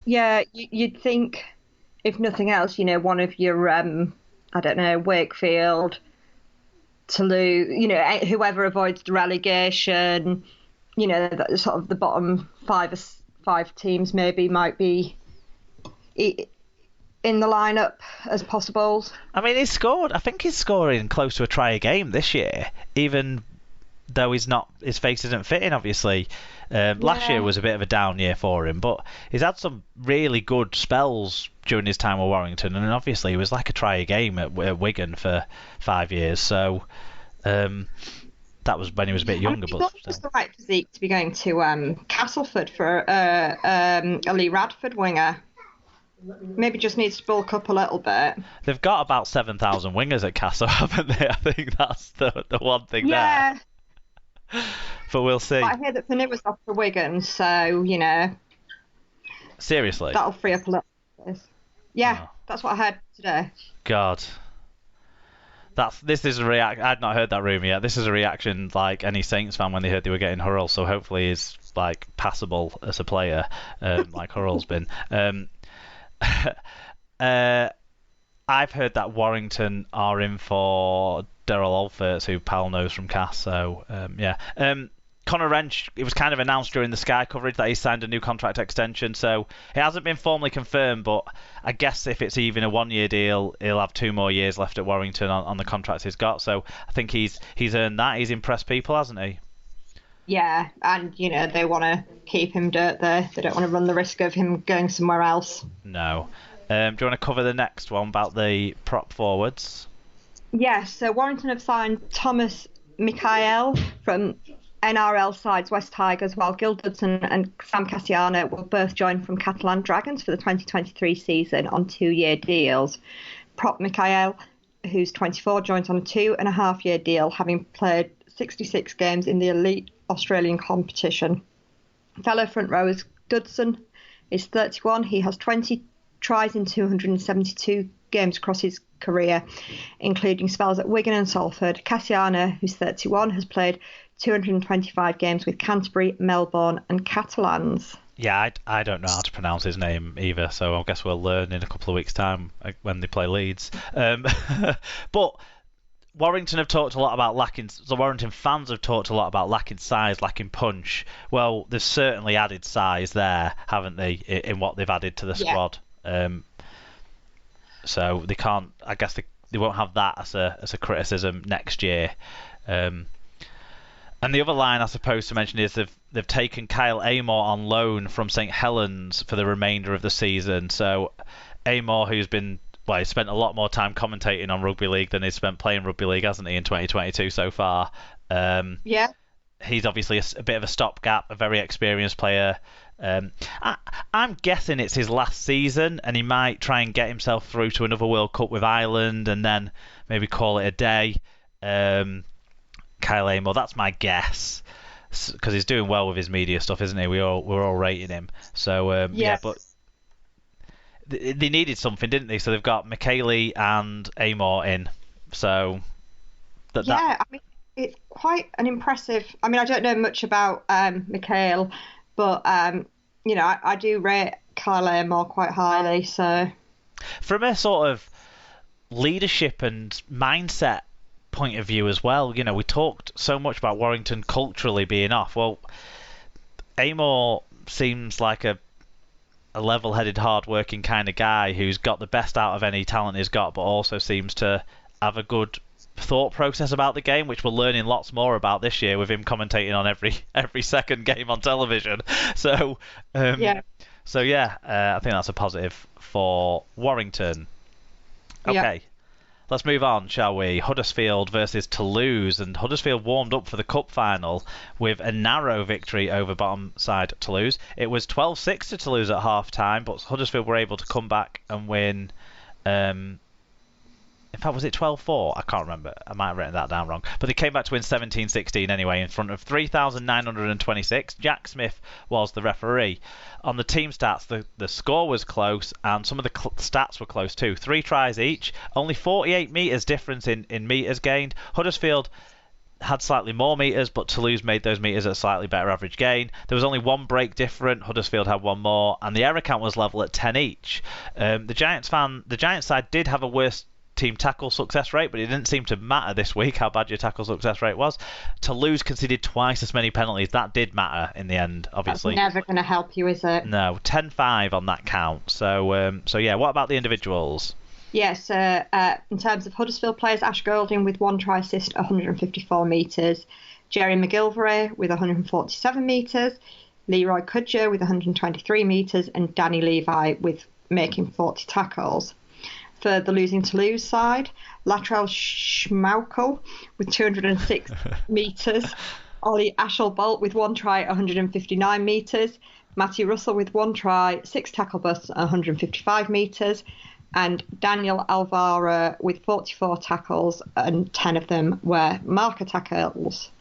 Yeah, you'd think, if nothing else, one of your, I don't know, Wakefield, Toulouse, whoever avoids the relegation, that sort of the bottom five teams maybe might be in the lineup as possibles. I mean, he's scored. I think he's scoring close to a try a game this year, even though he's not. His face isn't fitting. Obviously, last year Yeah, was a bit of a down year for him, but he's had some really good spells during his time at Warrington, and obviously he was like a try a game at Wigan for 5 years. So that was when he was a bit I mean, younger, he's but not just still. the right physique to be going to Castleford for a Lee Radford winger. Maybe just needs to bulk up a little bit. They've got about 7,000 wingers at Castle, haven't they? I think that's the one thing there. Yeah, But we'll but see. I hear that Fanny was off for Wigan, so Seriously. that'll free up a little bit. Yeah, Oh, that's what I heard today. God. This is a react. I'd not heard that rumor yet. This is a reaction like any Saints fan when they heard they were getting Hurrell. So hopefully he's like passable as a player, like Hurrell's been. uh, I've heard that Warrington are in for Daryl Alferts, who Pal knows from Cass. So yeah. Connor Wrench, it was kind of announced during the Sky coverage that he signed a new contract extension, so it hasn't been formally confirmed, but I guess if it's even a 1 year deal, he'll have 2 more years left at Warrington on the contract he's got. So I think he's earned that. He's impressed people, hasn't he? Yeah, and they want to keep him dirt there. They don't want to run the risk of him going somewhere else. No. Do you want to cover the next one about the prop forwards? Yeah, so Warrington have signed Thomas Mikael from NRL sides West Tigers, while Gil Dudson and Sam Cassiano will both join from Catalan Dragons for the 2023 season on 2 year deals. Prop Mikael, who's 24, joins on a 2.5 year deal, having played 66 games in the elite Australian competition. Fellow front rowers Dudson is 31. He has 20 tries in 272 games across his career, including spells at Wigan and Salford. Cassiano, who's 31, has played 225 games with Canterbury, Melbourne, and Catalans. Yeah, I don't know how to pronounce his name either, so I guess we'll learn in a couple of weeks' time when they play Leeds. But Warrington have talked a lot about lacking. The Warrington fans have talked a lot about lacking size, lacking punch. Well, they've certainly added size there, haven't they? In what they've added to the Yeah. squad. So they can't. I guess they won't have that as a criticism next year. And the other line I suppose to mention is they've taken Kyle Amor on loan from St Helens for the remainder of the season. So Amor, who's been he spent a lot more time commentating on rugby league than he's spent playing rugby league, hasn't he, in 2022 so far? Yeah. He's obviously a bit of a stopgap, a very experienced player. I'm guessing it's his last season, and he might try and get himself through to another World Cup with Ireland, and then maybe call it a day. Kyle Amor, that's my guess, because he's doing well with his media stuff, isn't he? We're all rating him. So yeah, Yes. but they needed something, didn't they? So they've got McKaylee and Amor in. So that Yeah, I mean, it's quite an impressive. I mean, I don't know much about Mikhail, but I do rate Kyle more quite highly. So from a sort of leadership and mindset point of view as well, we talked so much about Warrington culturally being off. Well, Amor seems like a level-headed, hard-working kind of guy who's got the best out of any talent he's got, but also seems to have a good thought process about the game, which we're learning lots more about this year with him commentating on every second game on television. So, yeah, so yeah, I think that's a positive for Warrington. yeah, Okay, let's move on, shall we? Huddersfield versus Toulouse, and Huddersfield warmed up for the cup final with a narrow victory over bottom side Toulouse. It was 12-6 to Toulouse at half time, but Huddersfield were able to come back and win. In fact, was it 12-4? I can't remember. I might have written that down wrong. But they came back to win 17-16 anyway in front of 3,926. Jack Smith was the referee. On the team stats, the score was close and some of the stats were close too. 3 tries each, only 48 metres difference in metres gained. Huddersfield had slightly more metres, but Toulouse made those metres at a slightly better average gain. There was only one break different. Huddersfield had one more, and the error count was level at 10 each. The Giants side did have a worse team tackle success rate, but it didn't seem to matter this week how bad your tackle success rate was. Toulouse conceded twice as many penalties. That did matter in the end, obviously. That's never going to help you, is it? No, 10-5 on that count. So yeah, what about the individuals? Yes, in terms of Huddersfield players, Ash Golding with 1 try assist, 154 metres. Jerry McGilvray with 147 metres. Leroy Kudger with 123 metres. And Danny Levi with making 40 tackles. For the losing Toulouse side, Latrell Schmaukel with 206 metres. Ollie Ashelbolt with 1 try, 159 metres. Matty Russell with 1 try, 6 tackle busts, 155 metres. And Daniel Alvaro with 44 tackles, and 10 of them were marker tackles.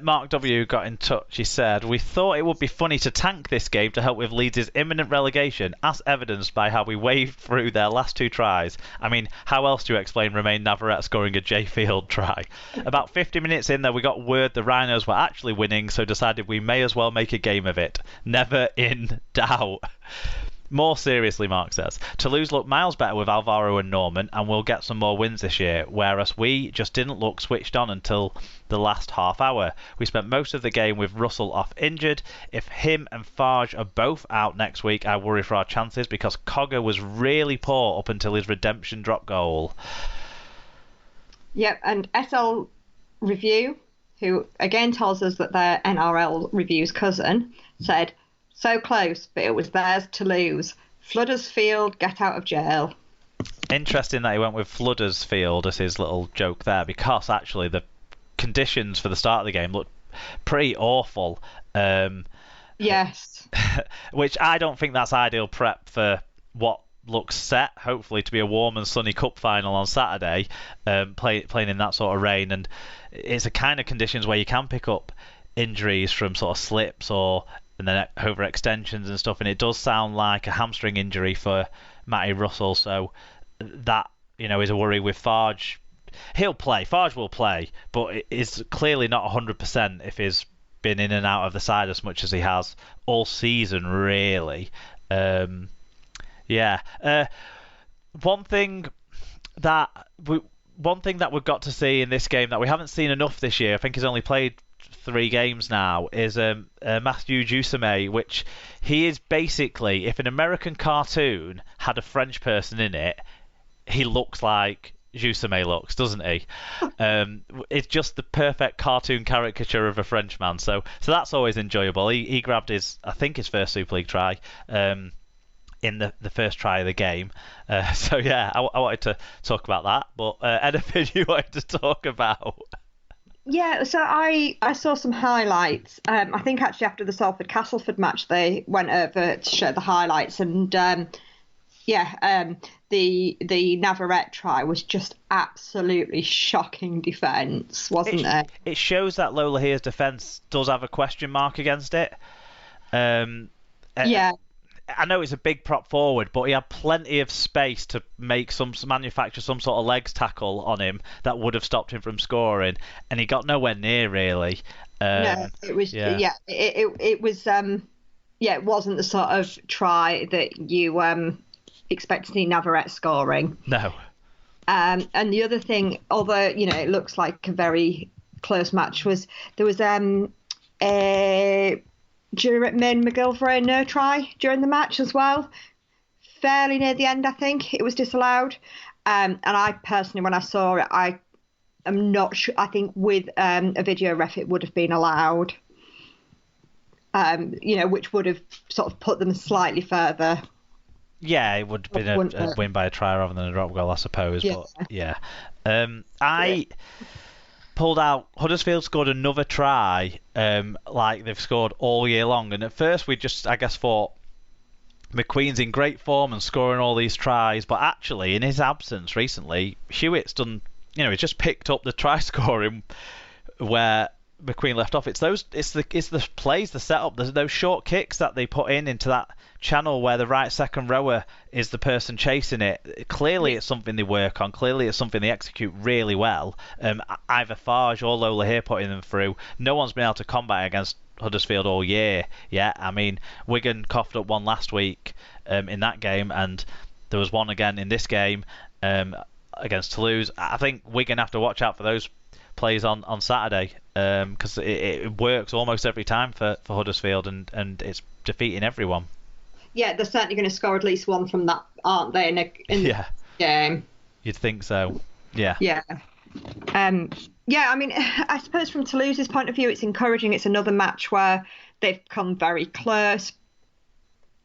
Mark W got in touch. He said, "We thought it would be funny to tank this game to help with Leeds' imminent relegation, as evidenced by how we waved through their last 2 tries. I mean, how else do you explain Romain Navarrete scoring a J Field try? About 50 minutes in there, we got word the Rhinos were actually winning, so decided we may as well make a game of it. Never in doubt." More seriously, Mark says, Toulouse looked miles better with Alvaro and Norman, and we'll get some more wins this year, whereas we just didn't look switched on until the last half hour. We spent most of the game with Russell off injured. If him and Farge are both out next week, I worry for our chances, because Cogger was really poor up until his redemption drop goal. Yep, and SL Review, who again tells us that they're NRL Review's cousin, said, "So close, but it was theirs to lose. Fluddersfield, get out of jail." Interesting that he went with Fluddersfield as his little joke there, because actually the conditions for the start of the game looked pretty awful. Yes. Which I don't think that's ideal prep for what looks set, hopefully, to be a warm and sunny cup final on Saturday, playing in that sort of rain. And it's a kind of conditions where you can pick up injuries from sort of slips and then overextensions and stuff, and it does sound like a hamstring injury for Matty Russell, so that, is a worry with Farge. He'll play, Farge will play, but it's clearly not 100% if he's been in and out of the side as much as he has all season, really. One thing that we've got to see in this game that we haven't seen enough this year, I think he's only played 3 games now, is Matthew Jusame, which he is basically, if an American cartoon had a French person in it, he looks like Jusame looks, doesn't he? It's just the perfect cartoon caricature of a Frenchman, so that's always enjoyable. He grabbed his first Super League try in the first try of the game. So yeah, I wanted to talk about that, but anything you wanted to talk about? Yeah, so I saw some highlights. I think actually after the Salford-Castleford match, they went over to show the highlights, and the Navarrete try was just absolutely shocking defence, wasn't it? It shows that Lola Here's defence does have a question mark against it. Yeah. I know it's a big prop forward, but he had plenty of space to manufacture some sort of legs tackle on him that would have stopped him from scoring, and he got nowhere near, really. No, it was it was it wasn't the sort of try that you expect to see Navarrete scoring. No. And the other thing, although it looks like a very close match, was there was Jermaine McGilvray no try during the match as well. Fairly near the end, I think it was disallowed. And I personally, when I saw it, I am not sure. I think with a video ref, it would have been allowed. Which would have sort of put them slightly further. Yeah, it would have been a win by a try rather than a drop goal, I suppose. Yeah. But yeah, I pulled out. Huddersfield scored another try, like they've scored all year long. And at first we just, I guess, thought McQueen's in great form and scoring all these tries, but actually in his absence recently, Hewitt's done. He's just picked up the try scoring where McQueen left off. It's the plays, the setup, those short kicks that they put into that channel where the right second rower is the person chasing it. Clearly, it's something they work on. Clearly, it's something they execute really well. Either Farge or Lola here putting them through. No one's been able to combat against Huddersfield all year yet. I mean, Wigan coughed up one last week in that game, and there was one again in this game against Toulouse. I think Wigan have to watch out for those plays on Saturday because it works almost every time for Huddersfield, and it's defeating everyone. Yeah, they're certainly going to score at least one from that, aren't they, in the game? You'd think so. Yeah. Yeah. I mean, I suppose from Toulouse's point of view, it's encouraging. It's another match where they've come very close,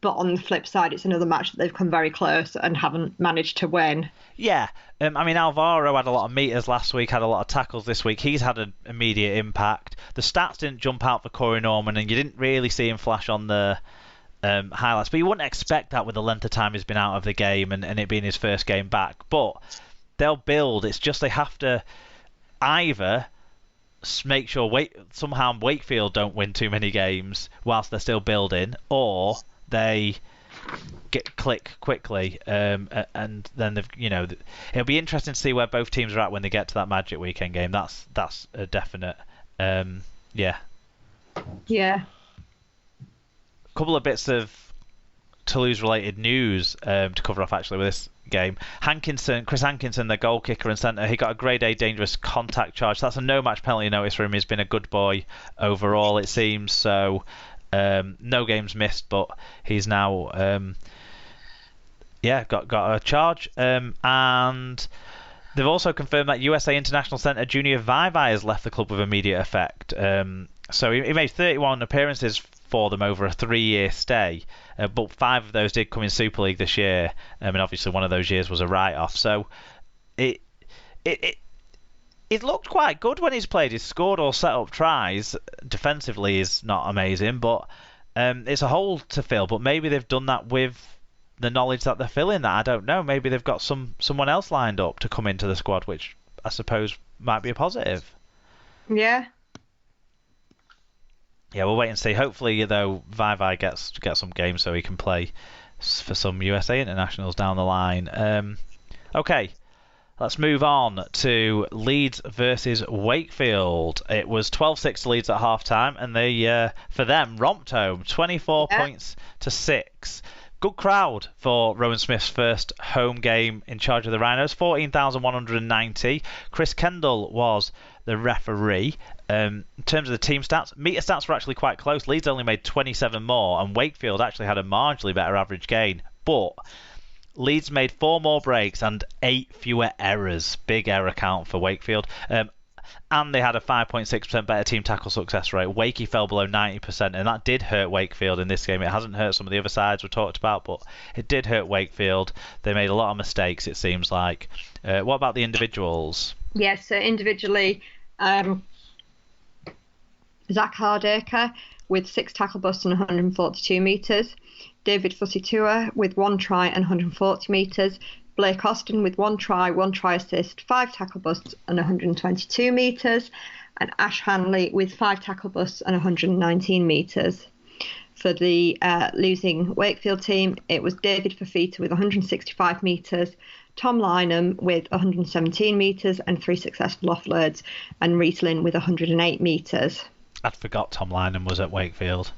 but on the flip side, it's another match that they've come very close and haven't managed to win. Yeah. I mean, Alvaro had a lot of meters last week, had a lot of tackles this week. He's had an immediate impact. The stats didn't jump out for Corey Norman, and you didn't really see him flash on the highlights, but you wouldn't expect that with the length of time he's been out of the game and it being his first game back. But they'll build. It's just they have to either make sure somehow Wakefield don't win too many games whilst they're still building, or they click quickly, and then it'll be interesting to see where both teams are at when they get to that Magic Weekend game. That's a definite. Yeah. Couple of bits of Toulouse-related news to cover off actually with this game. Chris Hankinson, the goal kicker and centre, he got a grade A dangerous contact charge. That's a no-match penalty notice for him. He's been a good boy overall, it seems. So no games missed, but he's now got a charge. And they've also confirmed that USA international centre Junior Vaivai has left the club with immediate effect. So he made 31 appearances for them over a 3-year stay, but 5 of those did come in Super League this year, and obviously one of those years was a write-off. So it looked quite good when he's played. He's scored or set up tries. Defensively is not amazing, but it's a hole to fill. But maybe they've done that with the knowledge that they're filling that. I don't know. Maybe they've got someone else lined up to come into the squad, which I suppose might be a positive. Yeah. Yeah, we'll wait and see. Hopefully, though, Vaivai gets some games so he can play for some USA internationals down the line. Okay, let's move on to Leeds versus Wakefield. It was 12-6 to Leeds at half-time, and they, for them, romped home, 24 points to 6. Good crowd for Rowan Smith's first home game in charge of the Rhinos, 14,190. Chris Kendall was the referee. In terms of the team stats, meter stats were actually quite close. Leeds only made 27 more, and Wakefield actually had a marginally better average gain. But Leeds made 4 more breaks and 8 fewer errors. Big error count for Wakefield. And they had a 5.6% better team tackle success rate. Wakey fell below 90%, and that did hurt Wakefield in this game. It hasn't hurt some of the other sides we talked about, but it did hurt Wakefield. They made a lot of mistakes, it seems like. What about the individuals? Yes, so individually, Zach Hardacre with 6 tackle busts and 142 metres. David Fusitua with 1 try and 140 metres. Blake Austin with 1 try, 1 try assist, 5 tackle busts and 122 metres. And Ash Hanley with 5 tackle busts and 119 metres. For the losing Wakefield team, it was David Fafita with 165 metres, Tom Lynham with 117 metres and 3 successful offloads, and Reese Lynn with 108 metres. I'd forgot Tom Lynham was at Wakefield.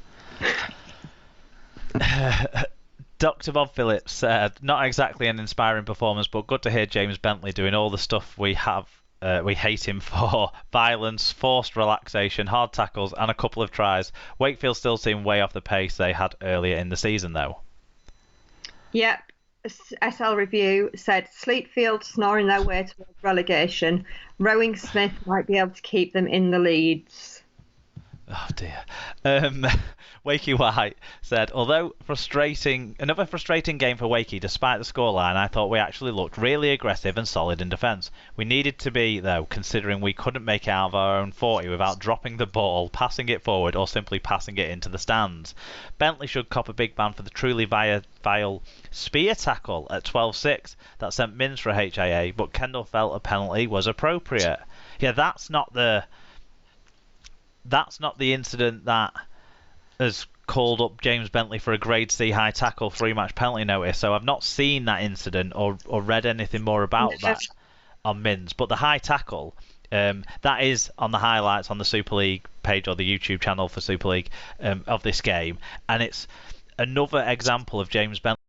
Dr. Bob Phillips said, not exactly an inspiring performance, but good to hear James Bentley doing all the stuff we hate him for. Violence, forced relaxation, hard tackles, and a couple of tries. Wakefield still seem way off the pace they had earlier in the season, though. Yep. SL Review said, Sleetfield snoring their way towards relegation. Rowing Smith might be able to keep them in the leads. Oh dear. Wakey White said, although another frustrating game for Wakey despite the scoreline, I thought we actually looked really aggressive and solid in defence. We needed to be, though, considering we couldn't make it out of our own 40 without dropping the ball, passing it forward, or simply passing it into the stands. Bentley should cop a big ban for the truly vile spear tackle at 12-6 that sent Mins for a HIA, but Kendall felt a penalty was appropriate. Yeah, that's not the incident that has called up James Bentley for a grade C high tackle 3-match penalty notice. So I've not seen that incident or read anything more about that on Mins. But the high tackle, that is on the highlights on the Super League page or the YouTube channel for Super League of this game, and it's another example of James Bentley